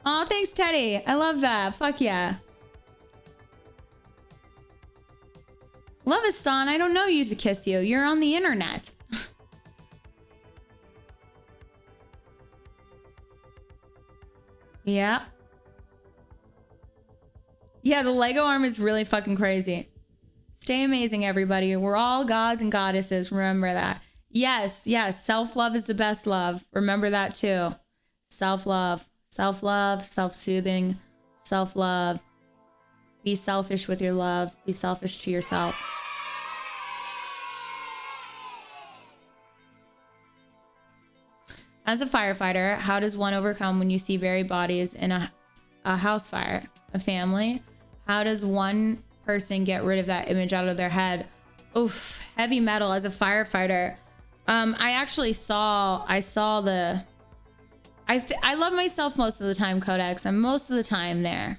Oh, thanks, Teddy. I love that. Fuck yeah. Loviston, I don't know you to kiss you. You're on the internet. Yeah. Yeah, the Lego arm is really fucking crazy. Stay amazing, everybody. We're all gods and goddesses. Remember that. Yes, yes. Self-love is the best love. Remember that too. Self-love. Self-love, self-soothing, self-love. Be selfish with your love. Be selfish to yourself. As a firefighter, how does one overcome when you see buried bodies in a house fire, a family? How does one person get rid of that image out of their head? Oof, heavy metal as a firefighter. I love myself most of the time, Codex. I'm most of the time there.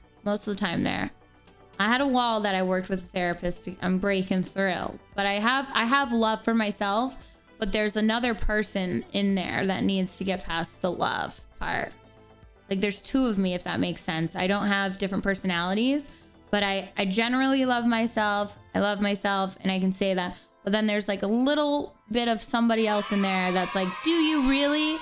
I had a wall that I worked with a therapist. I'm breaking through, but I have love for myself, but there's another person in there that needs to get past the love part. Like there's two of me, if that makes sense. I don't have different personalities, but I generally love myself. I love myself and I can say that, but then there's like a little bit of somebody else in there that's like, do you really?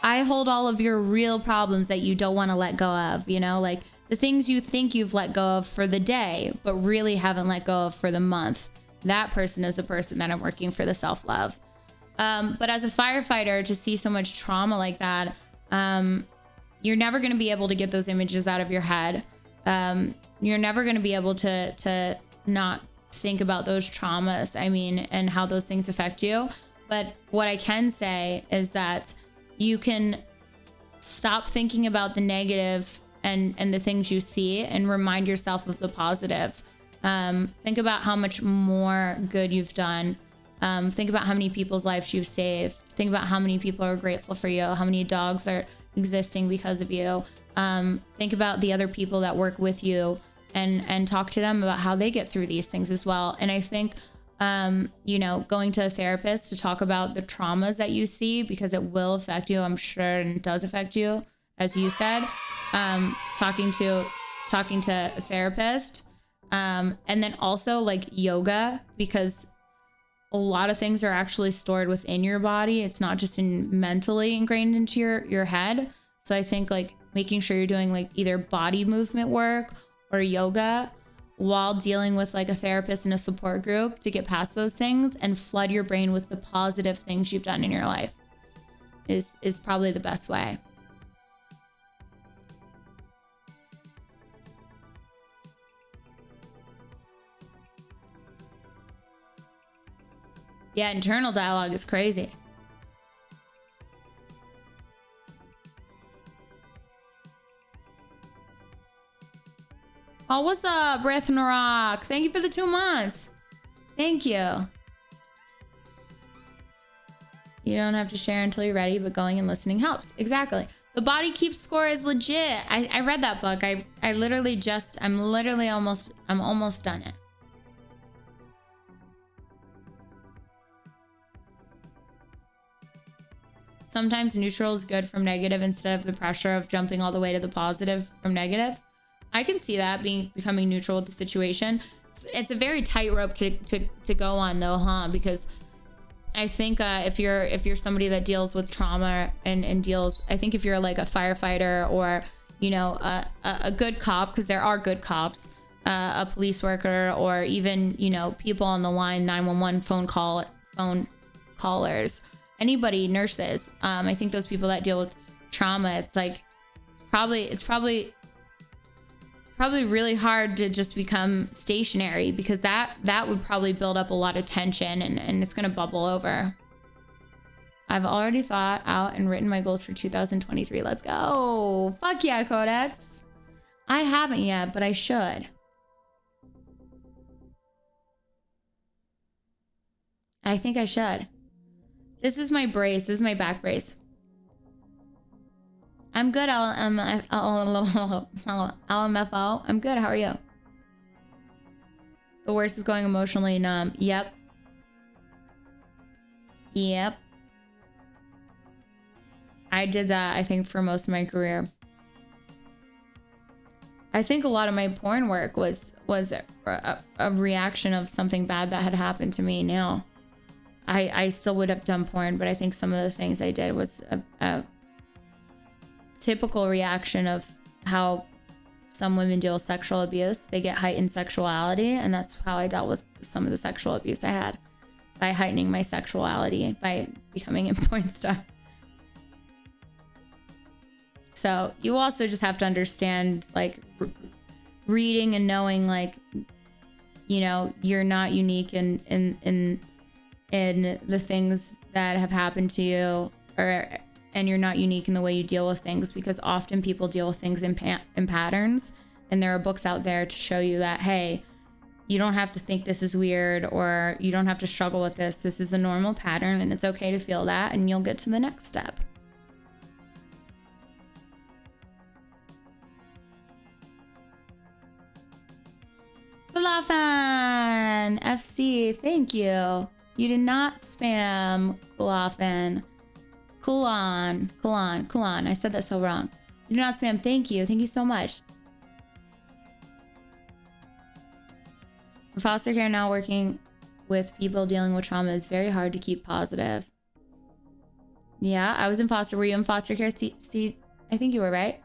I hold all of your real problems that you don't want to let go of, you know, like the things you think you've let go of for the day, but really haven't let go of for the month. That person is the person that I'm working for the self-love. But as a firefighter, to see so much trauma like that, you're never going to be able to get those images out of your head. You're never going to be able to not think about those traumas, I mean, and how those things affect you. But what I can say is that you can stop thinking about the negative and the things you see and remind yourself of the positive. Think about how much more good you've done. Think about how many people's lives you've saved. Think about how many people are grateful for you, how many dogs are existing because of you. Think about the other people that work with you and talk to them about how they get through these things as well. And I think, you know, going to a therapist to talk about the traumas that you see, because it will affect you, I'm sure, and it does affect you, as you said, talking to a therapist. And then also like yoga, because a lot of things are actually stored within your body. It's not just mentally ingrained into your head. So I think like making sure you're doing like either body movement work or yoga while dealing with like a therapist and a support group to get past those things and flood your brain with the positive things you've done in your life is probably the best way. Yeah, internal dialogue is crazy. Oh, what's up, Breath and Rock? Thank you for the 2 months. Thank you. You don't have to share until you're ready, but going and listening helps. Exactly. The Body Keeps Score is legit. I read that book. I'm almost done it. Sometimes neutral is good from negative instead of the pressure of jumping all the way to the positive from negative. I can see that becoming neutral with the situation. It's a very tightrope to go on though, huh? Because I think if you're somebody that deals with trauma and deals, I think if you're like a firefighter or, you know, a good cop, because there are good cops, a police worker, or even, you know, people on the line, 911 phone callers, anybody, nurses. I think those people that deal with trauma, it's like it's probably really hard to just become stationary, because that would probably build up a lot of tension and it's gonna bubble over. I've already thought out and written my goals for 2023. Let's go. Fuck yeah, Codex. I haven't yet, but I should. I think I should. This is my brace. This is my back brace. I'm good, LMFO. I'm good. How are you? The worst is going emotionally numb. Yep. I did that, I think, for most of my career. I think a lot of my porn work was a reaction of something bad that had happened to me. Now I still would have done porn, but I think some of the things I did was a typical reaction of how some women deal with sexual abuse. They get heightened sexuality, and that's how I dealt with some of the sexual abuse I had, by heightening my sexuality by becoming a porn star. So you also just have to understand, like, reading and knowing, like, you know, you're not unique in the things that have happened to you, and you're not unique in the way you deal with things, because often people deal with things in patterns, and there are books out there to show you that, hey, you don't have to think this is weird, or you don't have to struggle with this. This is a normal pattern, and it's okay to feel that, and you'll get to the next step. Kulafan FC, thank you. You did not spam Kulafan. Kulan. I said that so wrong. You did not spam. Thank you. Thank you so much. In foster care now, working with people dealing with trauma is very hard to keep positive. Yeah, I was in foster. Were you in foster care? See, I think you were, right?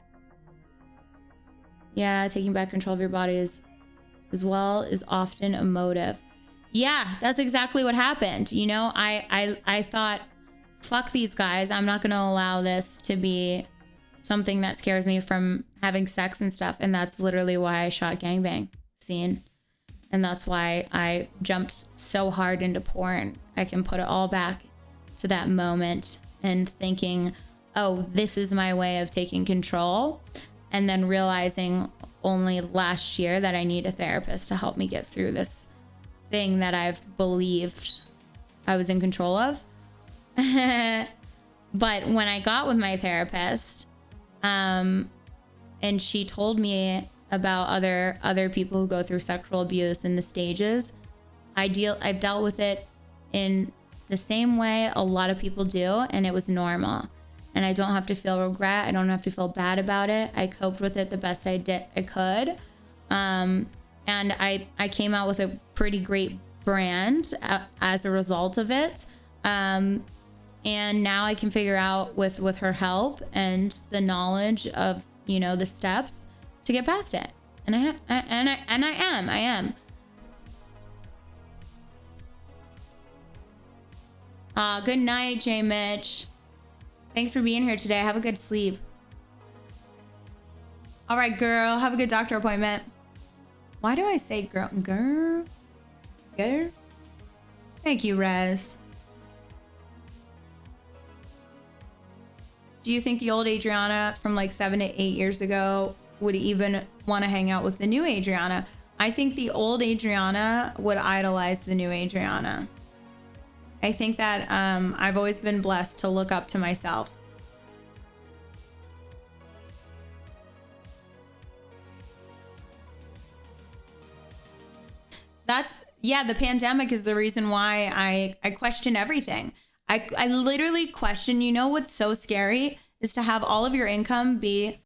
Yeah, taking back control of your body is, as well, is often emotive. Yeah, that's exactly what happened. You know, I thought, fuck these guys. I'm not going to allow this to be something that scares me from having sex and stuff. And that's literally why I shot gangbang scene. And that's why I jumped so hard into porn. I can put it all back to that moment and thinking, oh, this is my way of taking control. And then realizing only last year that I need a therapist to help me get through this thing that I've believed I was in control of. But when I got with my therapist, and she told me about other people who go through sexual abuse and the stages, I've dealt with it in the same way a lot of people do, and it was normal. And I don't have to feel regret. I don't have to feel bad about it. I coped with it the best I could. And I came out with a pretty great brand as a result of it. And now I can figure out with her help and the knowledge of, you know, the steps to get past it. And I am. Good night, J Mitch. Thanks for being here today. Have a good sleep. All right, girl. Have a good doctor appointment. Why do I say girl? Girl? Thank you, Rez. Do you think the old Adriana from like 7 to 8 years ago would even want to hang out with the new Adriana? I think the old Adriana would idolize the new Adriana. I think that I've always been blessed to look up to myself. Yeah, the pandemic is the reason why I question everything. I literally question, you know what's so scary is to have all of your income be